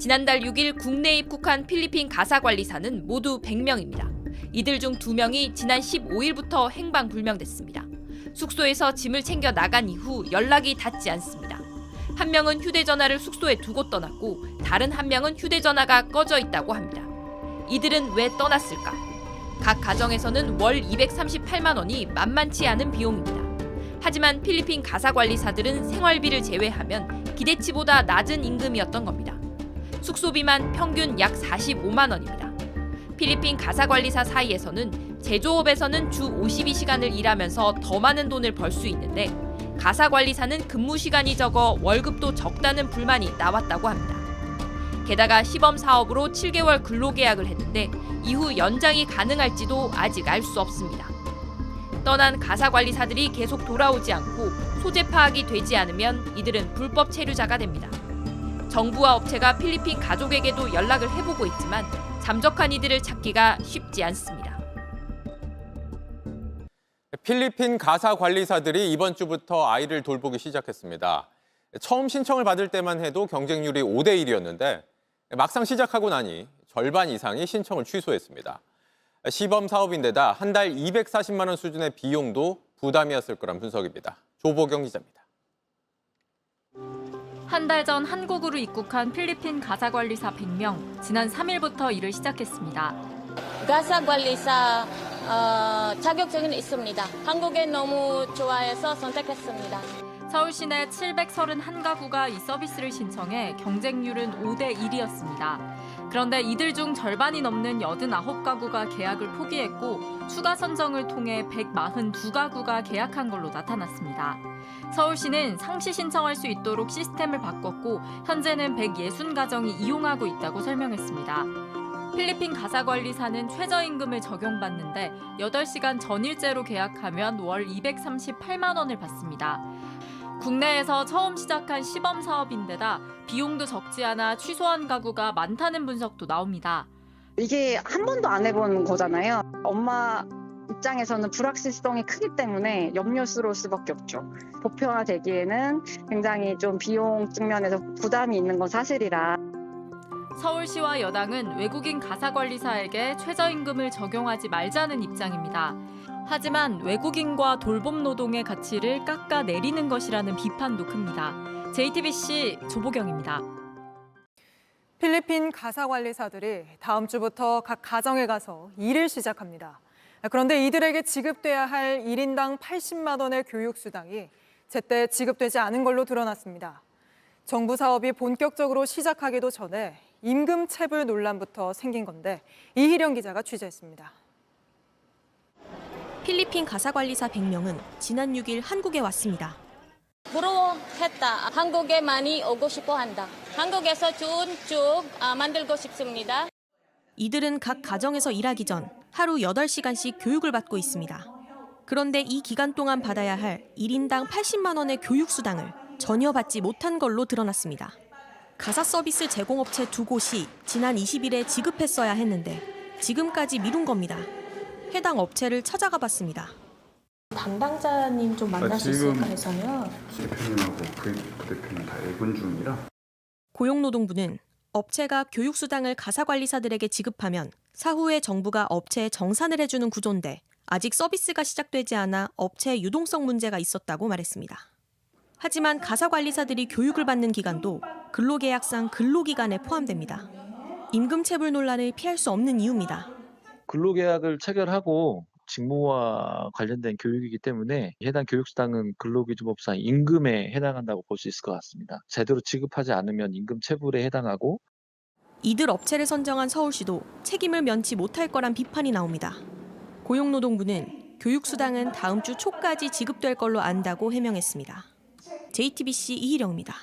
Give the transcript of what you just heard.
지난달 6일 국내에 입국한 필리핀 가사관리사는 모두 100명입니다. 이들 중 2명이 지난 15일부터 행방불명됐습니다. 숙소에서 짐을 챙겨 나간 이후 연락이 닿지 않습니다. 한 명은 휴대전화를 숙소에 두고 떠났고 다른 한 명은 휴대전화가 꺼져 있다고 합니다. 이들은 왜 떠났을까? 각 가정에서는 월 238만 원이 만만치 않은 비용입니다. 하지만 필리핀 가사관리사들은 생활비를 제외하면 기대치보다 낮은 임금이었던 겁니다. 숙소비만 평균 약 45만 원입니다. 필리핀 가사관리사 사이에서는 제조업에서는 주 52시간을 일하면서 더 많은 돈을 벌 수 있는데 가사관리사는 근무 시간이 적어 월급도 적다는 불만이 나왔다고 합니다. 게다가 시범 사업으로 7개월 근로계약을 했는데 이후 연장이 가능할지도 아직 알 수 없습니다. 떠난 가사관리사들이 계속 돌아오지 않고 소재 파악이 되지 않으면 이들은 불법 체류자가 됩니다. 정부와 업체가 필리핀 가족에게도 연락을 해보고 있지만 잠적한 이들을 찾기가 쉽지 않습니다. 필리핀 가사 관리사들이 이번 주부터 아이를 돌보기 시작했습니다. 처음 신청을 받을 때만 해도 경쟁률이 5대 1이었는데 막상 시작하고 나니 절반 이상이 신청을 취소했습니다. 시범 사업인데다 한 달 240만 원 수준의 비용도 부담이었을 거란 분석입니다. 조보경 기자입니다. 한 달 전 한국으로 입국한 필리핀 가사관리사 100명, 지난 3일부터 일을 시작했습니다. 가사관리사 자격증은 있습니다. 한국에 너무 좋아해서 선택했습니다. 서울 시내 731가구가 이 서비스를 신청해 경쟁률은 5대 1이었습니다. 그런데 이들 중 절반이 넘는 89가구가 계약을 포기했고 추가 선정을 통해 142가구가 계약한 걸로 나타났습니다. 서울시는 상시 신청할 수 있도록 시스템을 바꿨고 현재는 160가정이 이용하고 있다고 설명했습니다. 필리핀 가사관리사는 최저임금을 적용받는데 8시간 전일제로 계약하면 월 238만 원을 받습니다. 국내에서 처음 시작한 시범 사업인데다 비용도 적지 않아 취소한 가구가 많다는 분석도 나옵니다. 이게 한 번도 안 해본 거잖아요. 엄마 입장에서는 불확실성이 크기 때문에 염려스러울 수밖에 없죠. 보편화되기에는 굉장히 좀 비용 측면에서 부담이 있는 건 사실이라. 서울시와 여당은 외국인 가사관리사에게 최저임금을 적용하지 말자는 입장입니다. 하지만 외국인과 돌봄 노동의 가치를 깎아내리는 것이라는 비판도 큽니다. JTBC 조보경입니다. 필리핀 가사관리사들이 다음 주부터 각 가정에 가서 일을 시작합니다. 그런데 이들에게 지급돼야 할 1인당 80만 원의 교육수당이 제때 지급되지 않은 걸로 드러났습니다. 정부 사업이 본격적으로 시작하기도 전에 임금 체불 논란부터 생긴 건데 이희령 기자가 취재했습니다. 필리핀 가사관리사 100명은 지난 6일 한국에 왔습니다. 부러워했다. 한국에 많이 오고 싶어 한다. 한국에서 좋은 쪽 만들고 싶습니다. 이들은 각 가정에서 일하기 전 하루 8시간씩 교육을 받고 있습니다. 그런데 이 기간 동안 받아야 할 1인당 80만 원의 교육수당을 전혀 받지 못한 걸로 드러났습니다. 가사 서비스 제공업체 2곳이 지난 20일에 지급했어야 했는데 지금까지 미룬 겁니다. 해당 업체를 찾아가 봤습니다. 담당자님 좀 만날 수 있을까 해서요. 대표님하고 그 대표님 다 애군 중이라. 고용노동부는 업체가 교육수당을 가사관리사들에게 지급하면 사후에 정부가 업체에 정산을 해주는 구조인데 아직 서비스가 시작되지 않아 업체의 유동성 문제가 있었다고 말했습니다. 하지만 가사관리사들이 교육을 받는 기간도 근로계약상 근로기간에 포함됩니다. 임금체불 논란을 피할 수 없는 이유입니다. 근로계약을 체결하고 직무와 관련된 교육이기 때문에 해당 교육수당은 근로기준법상 임금에 해당한다고 볼 수 있을 것 같습니다. 제대로 지급하지 않으면 임금체불에 해당하고 이들 업체를 선정한 서울시도 책임을 면치 못할 거란 비판이 나옵니다. 고용노동부는 교육수당은 다음 주 초까지 지급될 걸로 안다고 해명했습니다. JTBC 이희령입니다.